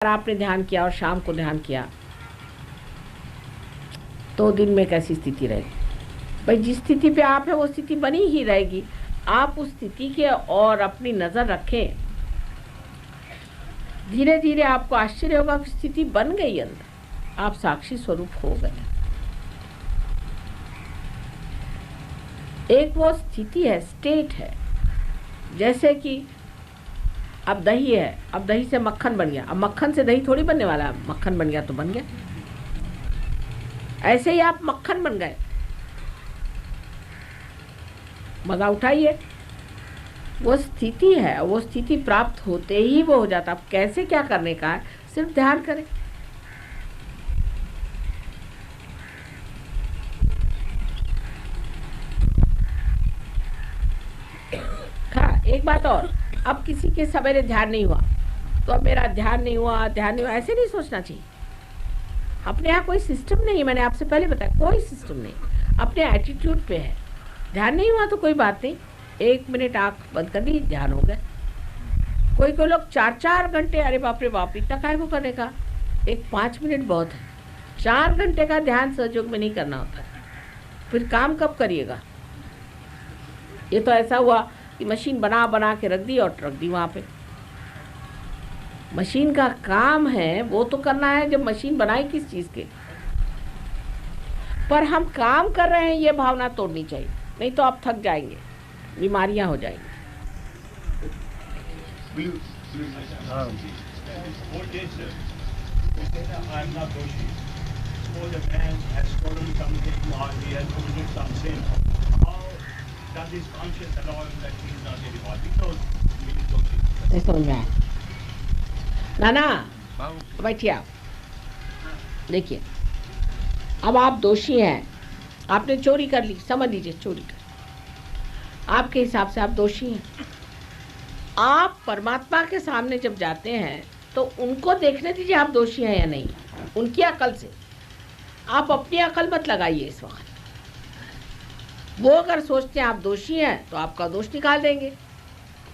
आपने ध्यान किया और शाम को ध्यान किया तो दिन में कैसी स्थिति रहेगी? भाई जिस स्थिति पे आप है वो स्थिति बनी ही रहेगी। आप उस स्थिति के और अपनी नजर रखें, धीरे धीरे आपको आश्चर्य होगा कि स्थिति बन गई अंदर, आप साक्षी स्वरूप हो गए। एक वो स्थिति है, स्टेट है। जैसे कि अब दही है, अब दही से मक्खन बन गया, अब मक्खन से दही थोड़ी बनने वाला है, मक्खन बन गया तो बन गया। ऐसे ही आप मक्खन बन गए, मजा उठाइए। वो स्थिति है, वो स्थिति प्राप्त होते ही वो हो जाता। अब कैसे क्या करने का है, सिर्फ ध्यान करें। हाँ, एक बात और, अब किसी के सवेरे ध्यान नहीं हुआ तो अब मेरा ध्यान नहीं हुआ, ध्यान नहीं हुआ, ऐसे नहीं सोचना चाहिए। अपने यहाँ कोई सिस्टम नहीं, मैंने आपसे पहले बताया, कोई सिस्टम नहीं, अपने एटीट्यूड पे है। ध्यान नहीं हुआ तो कोई बात नहीं, 1 मिनट आंख बंद कर दी, ध्यान हो गया। कोई कोई लोग 4-4 घंटे, अरे बाप रे बाप, इतना काय को करने का, एक 5 मिनट बहुत है। 4 घंटे का ध्यान सहयोग में नहीं करना होता, फिर काम कब करिएगा? ये तो ऐसा हुआ कि मशीन बना बना के रख दी और रख दी वहाँ पे। मशीन का काम है वो तो करना है जब मशीन बनाई किस चीज़ के, पर हम काम कर रहे हैं ये भावना तोड़नी चाहिए, नहीं तो आप थक जाएंगे, बीमारियां हो जाएंगी। नहीं समझ में आया ना बैठिए आप। देखिए, अब आप दोषी हैं, आपने चोरी कर ली, समझ लीजिए चोरी कर, आपके हिसाब से आप दोषी हैं। आप परमात्मा के सामने जब जाते हैं तो उनको देखने दीजिए आप दोषी हैं या नहीं, उनकी अकल से। आप अपनी अकल मत लगाइए इस वक्त। वो अगर सोचते हैं आप दोषी हैं तो आपका दोष निकाल देंगे।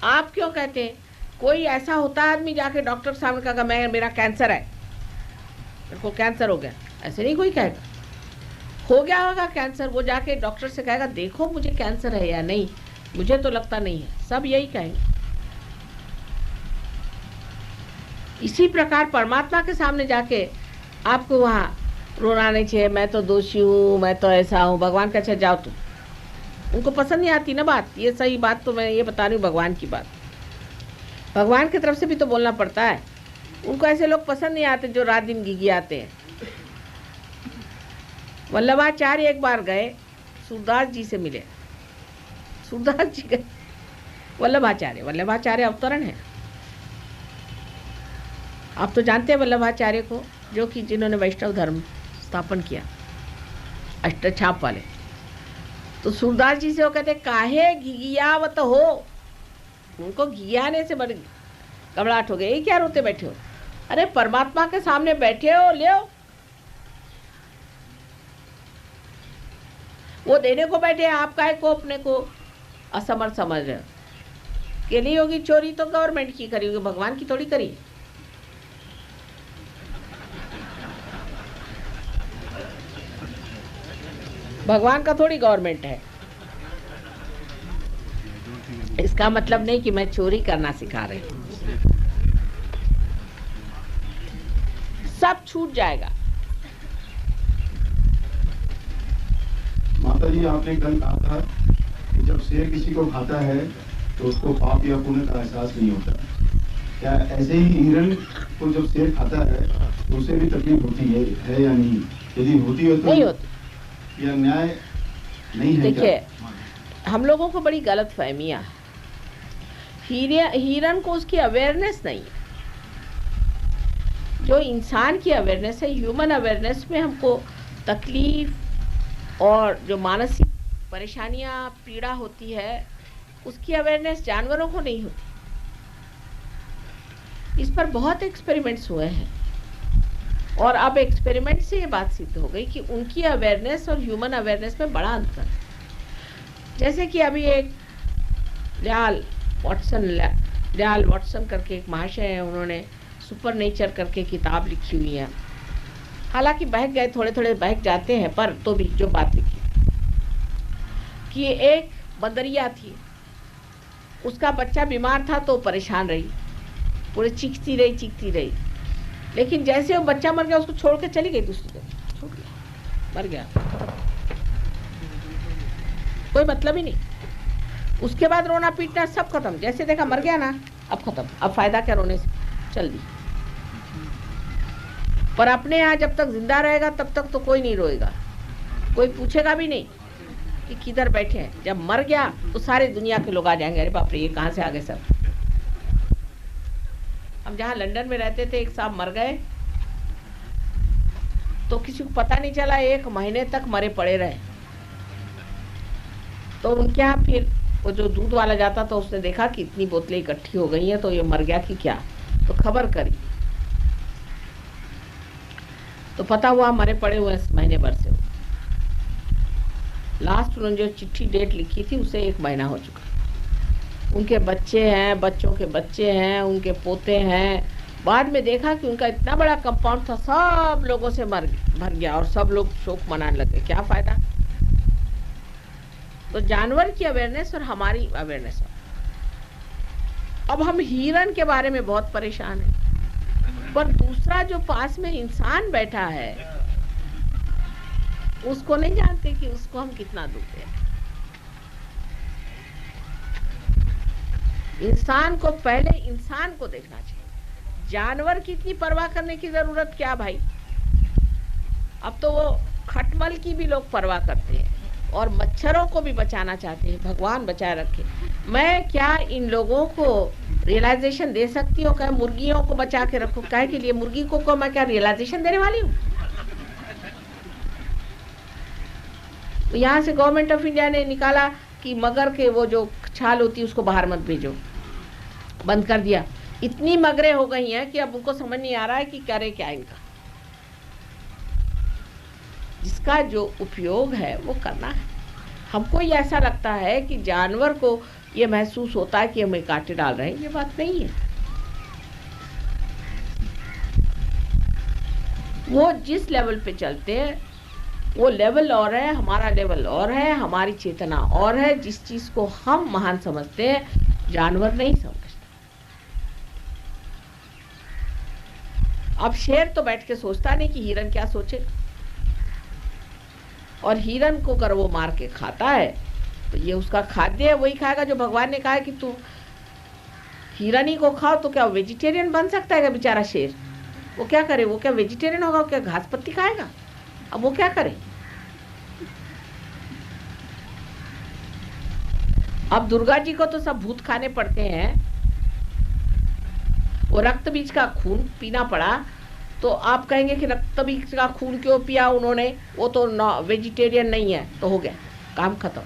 आप क्यों कहते हैं? कोई ऐसा होता है आदमी जाके डॉक्टर के सामने कहेगा मेरा कैंसर है, मेरे को कैंसर हो गया, ऐसे नहीं कोई कहेगा। हो गया होगा कैंसर, वो जाके डॉक्टर से कहेगा देखो मुझे कैंसर है या नहीं, मुझे तो लगता नहीं है, सब यही कहेंगे। इसी प्रकार परमात्मा के सामने जाके आपको वहाँ रोना नहीं चाहिए, मैं तो दोषी हूँ, मैं तो ऐसा हूँ। भगवान का अच्छा जाओ तुम, उनको पसंद नहीं आती ना बात, ये सही बात तो मैं ये बता रही हूँ, भगवान की बात। भगवान की तरफ से भी तो बोलना पड़ता है। उनको ऐसे लोग पसंद नहीं आते जो रात दिन गिगियाते हैं। वल्लभाचार्य एक बार गए, सूरदास जी से मिले। सूरदास जी गए, वल्लभाचार्य अवतरण है। आप तो जानते हैं वल्लभाचार्य को, जो कि जिन्होंने वैष्णव धर्म स्थापन किया, अष्टछाप वाले। तो सूरदास जी से वो कहते काहे घिघियावत हो, उनको घिघियाने से बड़ी घबराहट हो गई। ये क्या रोते बैठे हो? अरे परमात्मा के सामने बैठे हो, ले हो। वो देने को बैठे, आप काहे को अपने को असमर्थ समझ रहे हो? के लिए होगी चोरी तो गवर्नमेंट की करी होगी, भगवान की थोड़ी करी। भगवान का थोड़ी गवर्नमेंट है। इसका मतलब नहीं कि मैं चोरी करना सिखा रही हूँ, सब छूट जाएगा। माता जी, आपने कल कहा था कि जब शेर किसी को खाता है तो उसको पाप या पुण्य का एहसास नहीं होता। क्या ऐसे ही हिरण को जब शेर खाता है तो उसे भी तकलीफ होती है या नहीं? यदि होती है तो नहीं होती, यह न्याय नहीं है? देखिए, हम लोगों को बड़ी गलत फहमियाँ है। हिरन को उसकी अवेयरनेस नहीं है, जो इंसान की अवेयरनेस है, ह्यूमन अवेयरनेस में हमको तकलीफ और जो मानसिक परेशानियाँ, पीड़ा होती है, उसकी अवेयरनेस जानवरों को नहीं होती। इस पर बहुत एक्सपेरिमेंट्स हुए हैं और अब एक्सपेरिमेंट से ये बात सिद्ध हो गई कि उनकी अवेयरनेस और ह्यूमन अवेयरनेस में बड़ा अंतर है। जैसे कि अभी एक ल्याल वॉटसन करके एक महाशय हैं, उन्होंने सुपर नेचर करके किताब लिखी हुई है, हालांकि बहक गए, थोड़े थोड़े बहक जाते हैं, पर तो भी जो बात लिखी कि एक बंदरिया थी, उसका बच्चा बीमार था तो परेशान रही, पूरे चीखती रही, लेकिन जैसे वो बच्चा मर गया उसको छोड़ के चली गई, दूसरी जगह छोड़ गया, मर गया, कोई मतलब ही नहीं। उसके बाद रोना पीटना सब खत्म, जैसे देखा मर गया ना, अब खत्म, अब फायदा क्या रोने से, चल दी। पर अपने यहाँ जब तक जिंदा रहेगा तब तक तो कोई नहीं रोएगा, कोई पूछेगा भी नहीं कि किधर बैठे हैं। जब मर गया तो सारे दुनिया के लोग आ जाएंगे, अरे बाप रे ये कहाँ से आ गए सब। हम जहाँ लंदन में रहते थे, एक साहब मर गए तो किसी को पता नहीं चला, 1 महीने तक मरे पड़े रहे। तो उनके यहाँ फिर वो जो दूध वाला जाता था, उसने देखा कि इतनी बोतलें इकट्ठी हो गई हैं, तो ये मर गया कि क्या, तो खबर करी, तो पता हुआ मरे पड़े हुए महीने भर से। लास्ट उन्होंने जो चिट्ठी डेट लिखी थी उसे 1 महीना हो चुका। उनके बच्चे हैं, बच्चों के बच्चे हैं, उनके पोते हैं। बाद में देखा कि उनका इतना बड़ा कंपाउंड था, सब लोगों से भर गया और सब लोग शोक मनाने लगे। क्या फायदा। तो जानवर की अवेयरनेस और हमारी अवेयरनेस। अब हम हिरन के बारे में बहुत परेशान हैं, पर दूसरा जो पास में इंसान बैठा है उसको नहीं जानते कि उसको हम कितना दूते हैं। इंसान को पहले इंसान को देखना चाहिए। जानवर की इतनी परवाह करने की जरूरत क्या भाई। अब तो वो खटमल की भी लोग परवाह करते हैं और मच्छरों को भी बचाना चाहते हैं, भगवान बचाए रखे। मैं क्या इन लोगों को रियलाइजेशन दे सकती हूँ? क्या मुर्गियों को बचा के रखो? काहे के लिए? मुर्गी को मैं क्या रियलाइजेशन देने वाली हूँ? तो यहाँ से गवर्नमेंट ऑफ इंडिया ने निकाला कि मगर के वो जो छाल होती है उसको बाहर मत भेजो, बंद कर दिया। इतनी मगरें हो गई हैं कि अब उनको समझ नहीं आ रहा है कि करे क्या इनका। जिसका जो उपयोग है वो करना है। हमको ये ऐसा लगता है कि जानवर को ये महसूस होता है कि हमें कांटे डाल रहे हैं, ये बात नहीं है। वो जिस लेवल पे चलते हैं वो लेवल और है, हमारा लेवल और है, हमारी चेतना और है। जिस चीज को हम महान समझते हैं जानवर नहीं समझते। अब शेर तो बैठ के सोचता नहीं कि हिरन क्या सोचे, और हिरन को अगर वो मार के खाता है तो ये उसका खाद्य है, वही खाएगा जो भगवान ने कहा है कि तू हिरन ही को खाओ। तो क्या वेजिटेरियन बन सकता है क्या बेचारा शेर? वो क्या करे? वो क्या वेजिटेरियन होगा? वो क्या घास पत्ती खाएगा? अब वो क्या करे? अब दुर्गा जी को तो सब भूत खाने पड़ते हैं। वो रक्त बीज का खून पीना पड़ा तो आप कहेंगे कि रक्त बीज का खून क्यों पिया उन्होंने? वो तो वेजिटेरियन नहीं है, तो हो गया काम खत्म।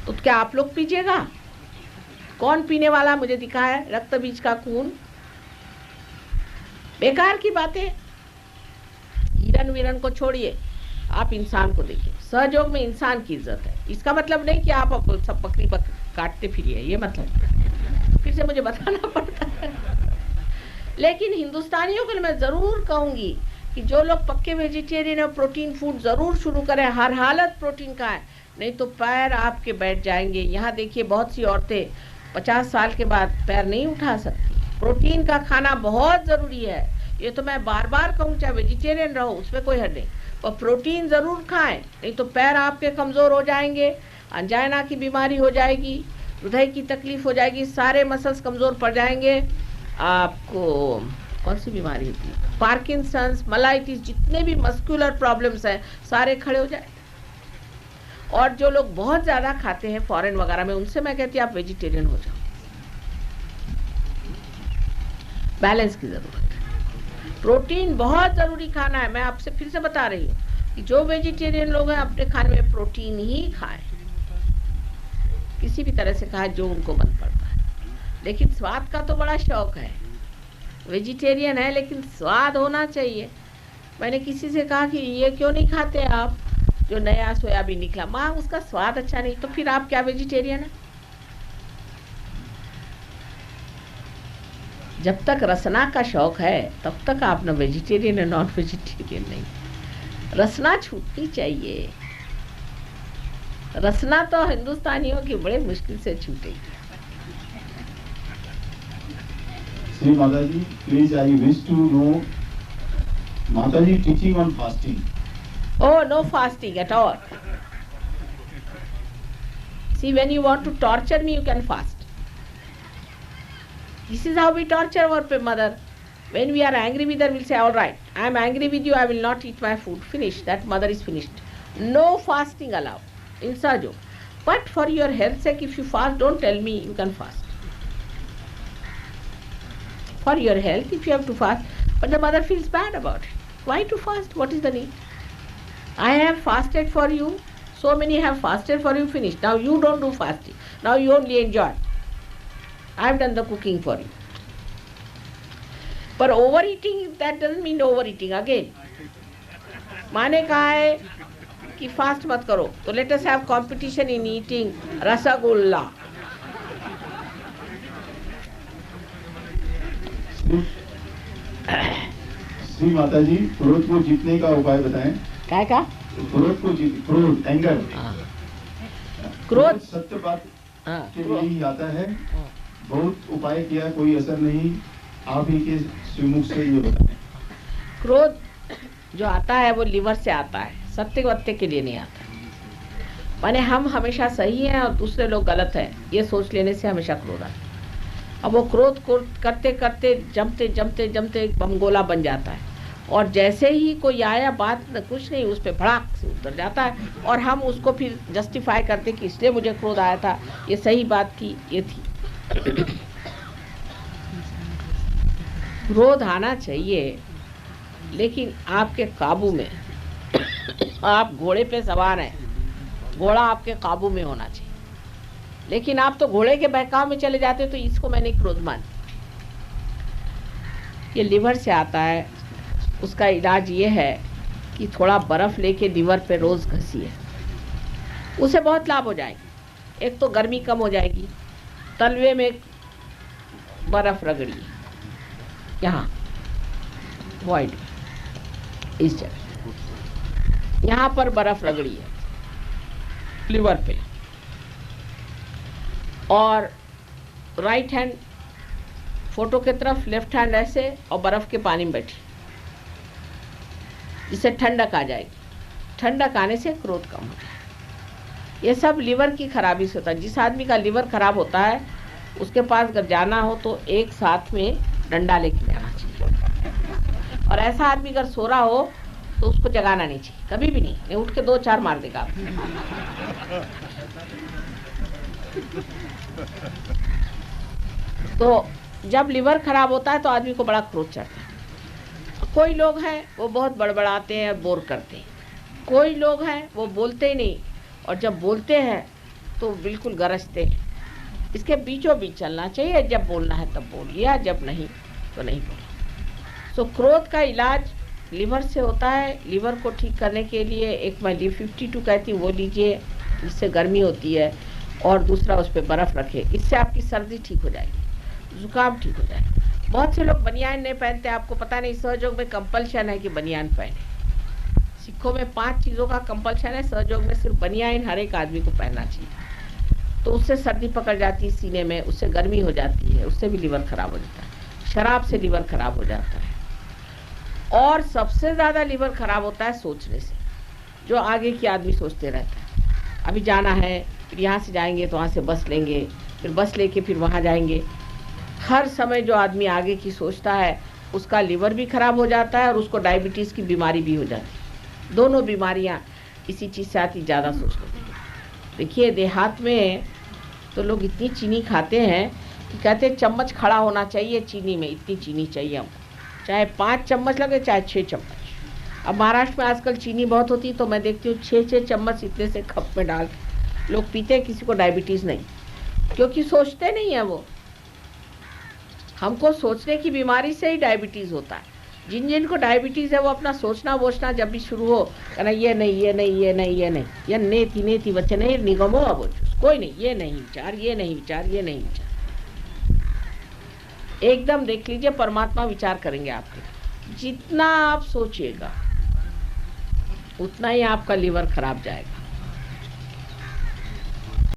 तो क्या आप लोग पीजिएगा? कौन पीने वाला मुझे दिखा है रक्त बीज का खून? बेकार की बातें। हिरन वीरन को छोड़िए, आप इंसान को देखिए। सहयोग में इंसान की इज्जत है। इसका मतलब नहीं कि आप सब बकरी काटते फिरिए, ये मतलब फिर से मुझे बताना पड़ता है। लेकिन हिंदुस्तानियों के लिए मैं जरूर कहूंगी कि जो लोग पक्के वेजिटेरियन है, प्रोटीन फूड जरूर शुरू करें। हर हालत प्रोटीन का है, नहीं तो पैर आपके बैठ जाएंगे। यहाँ देखिए बहुत सी औरतें 50 साल के बाद पैर नहीं उठा सकती। प्रोटीन का खाना बहुत जरूरी है। ये तो मैं बार बार कहूँ, चाहे वेजिटेरियन रहो उसमें कोई हद नहीं, पर प्रोटीन जरूर खाएं, नहीं तो पैर आपके कमजोर हो जाएंगे, अंजाइना की बीमारी हो जाएगी, हृदय की तकलीफ हो जाएगी, सारे मसल्स कमजोर पड़ जाएंगे। आपको कौन सी बीमारी होती है? पार्किंसंस, मलाइटिस, जितने भी मस्कुलर प्रॉब्लम्स हैं सारे खड़े हो जाए। और जो लोग बहुत ज्यादा खाते हैं फॉरेन वगैरह में, उनसे मैं कहती हूँ आप वेजिटेरियन हो जाओ। बैलेंस की जरूरत है। प्रोटीन बहुत जरूरी खाना है। मैं आपसे फिर से बता रही हूँ कि जो वेजिटेरियन लोग हैं अपने खाने में प्रोटीन ही खाएं, किसी भी तरह से खाएं जो उनको मन पड़ता है। लेकिन स्वाद का तो बड़ा शौक है। वेजिटेरियन है लेकिन स्वाद होना चाहिए। मैंने किसी से कहा कि ये क्यों नहीं खाते आप जो नया सोयाबीन निकला? माँ उसका स्वाद अच्छा नहीं। तो फिर आप क्या वेजिटेरियन है? जब तक रसना का शौक है तब तक आप न वेजिटेरियन है नॉन वेजिटेरियन नहीं। रसना छूटनी चाहिए। रसना तो हिंदुस्तानियों की बड़े मुश्किल से छूटेगी। Shri Mata ji, please I wish to know Mata ji teaching on fasting. Oh, no fasting at all. See, when you want to torture me, you can fast. This is how we torture our mother. When we are angry with her, we'll say, all right, I am angry with you, I will not eat my food. Finish. That mother is finished. No fasting allowed in Sahaja. But for your health sake, if you fast, don't tell me you can fast. For your health, if you have to fast, but the mother feels bad about it. Why to fast? What is the need? I have fasted for you, so many have fasted for you, finished. Now you don't do fasting. Now you only enjoy. I have done the cooking for you. But overeating, that doesn't mean overeating again. माँ ने कहा है कि fast मत करो, तो let us have competition in eating rasgulla. Shri Mata जी, क्रोध को जीतने का उपाय बताएं। क्या का? क्रोध को क्रोध, एंगर। क्रोध सत्य बात के लिए ही आता है। बहुत उपाय किया, कोई असर नहीं। आप ही के श्रीमुख से ये बताएं। क्रोध जो आता है वो लिवर से आता है, सत्य वत्य के लिए नहीं आता। माने हम हमेशा सही हैं और दूसरे लोग गलत हैं, ये सोच लेने से हमेशा क्रोध आता है। अब वो क्रोध करते करते जमते जमते जमते एक बमगोला बन जाता है, और जैसे ही कोई आया बात कुछ नहीं, उस पर भड़ाक से उतर जाता है, और हम उसको फिर जस्टिफाई करते कि इसलिए मुझे क्रोध आया था, ये सही बात थी, ये थी। क्रोध आना चाहिए, लेकिन आपके काबू में। आप घोड़े पे सवार हैं, घोड़ा आपके काबू में होना चाहिए, लेकिन आप तो घोड़े के बहकाव में चले जाते, तो इसको मैंने क्रोध मान। ये लिवर से आता है। उसका इलाज ये है कि थोड़ा बर्फ लेके लिवर पे रोज घसीए, उसे बहुत लाभ हो जाएगी। एक तो गर्मी कम हो जाएगी। तलवे में बर्फ रगड़िए, यहाँ वॉइड इस जगह, यहाँ पर बर्फ रगड़िए लिवर पे, और राइट हैंड फोटो की तरफ, लेफ्ट हैंड ऐसे, और बर्फ के पानी में बैठी, जिससे ठंडक आ जाएगी। ठंडक आने से क्रोध कम हो जाएगा। ये सब लिवर की खराबी से होता है। जिस आदमी का लिवर खराब होता है, उसके पास अगर जाना हो तो एक साथ में डंडा लेके जाना चाहिए, और ऐसा आदमी अगर सो रहा हो तो उसको जगाना नहीं चाहिए, कभी भी नहीं उठ के 2-4 मार देगा। तो जब लिवर खराब होता है तो आदमी को बड़ा क्रोध चढ़ता है। कोई लोग हैं वो बहुत बड़बड़ाते हैं, बोर करते हैं। कोई लोग हैं वो बोलते ही नहीं, और जब बोलते हैं तो बिल्कुल गरजते हैं। इसके बीचों बीच चलना चाहिए। जब बोलना है तब बोल लिया, जब नहीं तो नहीं बोला। सो क्रोध का इलाज लिवर से होता है। लिवर को ठीक करने के लिए एक मैं Live52 कहती हूँ, वो लीजिए, जिससे गर्मी होती है, और दूसरा उस पर बर्फ़ रखे। इससे आपकी सर्दी ठीक हो जाएगी, जुकाम ठीक हो जाएगा। बहुत से लोग बनियान नहीं पहनते, आपको पता नहीं। सहयोग में कंपल्शन है कि बनियान पहने। सिखों में 5 चीज़ों का कंपल्शन है, सहयोग में सिर्फ बनियान हर एक आदमी को पहनना चाहिए। तो उससे सर्दी पकड़ जाती है सीने में, उससे गर्मी हो जाती है, उससे भी लिवर खराब हो जाता है। शराब से लिवर खराब हो जाता है। और सबसे ज़्यादा लिवर खराब होता है सोचने से। जो आगे की आदमी सोचते रहता है, अभी जाना है, फिर यहाँ से जाएंगे तो वहाँ से बस लेंगे, फिर बस लेके फिर वहाँ जाएंगे। हर समय जो आदमी आगे की सोचता है, उसका लिवर भी खराब हो जाता है, और उसको डायबिटीज़ की बीमारी भी हो जाती है। दोनों बीमारियाँ इसी चीज़ से आती, ज़्यादा सोचने की। देखिए देहात में तो लोग इतनी चीनी खाते हैं कि कहते हैं चम्मच खड़ा होना चाहिए चीनी में, इतनी चीनी चाहिए हमको, चाहे 5 चम्मच लगे चाहे 6 चम्मच। अब महाराष्ट्र में आजकल चीनी बहुत होती है, तो मैं देखती हूँ 6-6 चम्मच इतने से कप में डाल लोग पीते हैं। किसी को डायबिटीज़ नहीं, क्योंकि सोचते नहीं है वो। हमको सोचने की बीमारी से ही डायबिटीज़ होता है। जिन जिन को डायबिटीज़ है वो अपना सोचना वोचना जब भी शुरू हो, कहना ये नहीं ये नहीं ये नहीं ये नहीं, ये नेति नेति बच्चे नहीं निगमो, अब कोई नहीं, ये नहीं विचार, ये नहीं विचार, ये नहीं विचार। एकदम देख लीजिए, परमात्मा विचार करेंगे आपके। जितना आप सोचिएगा उतना ही आपका लीवर खराब जाएगा।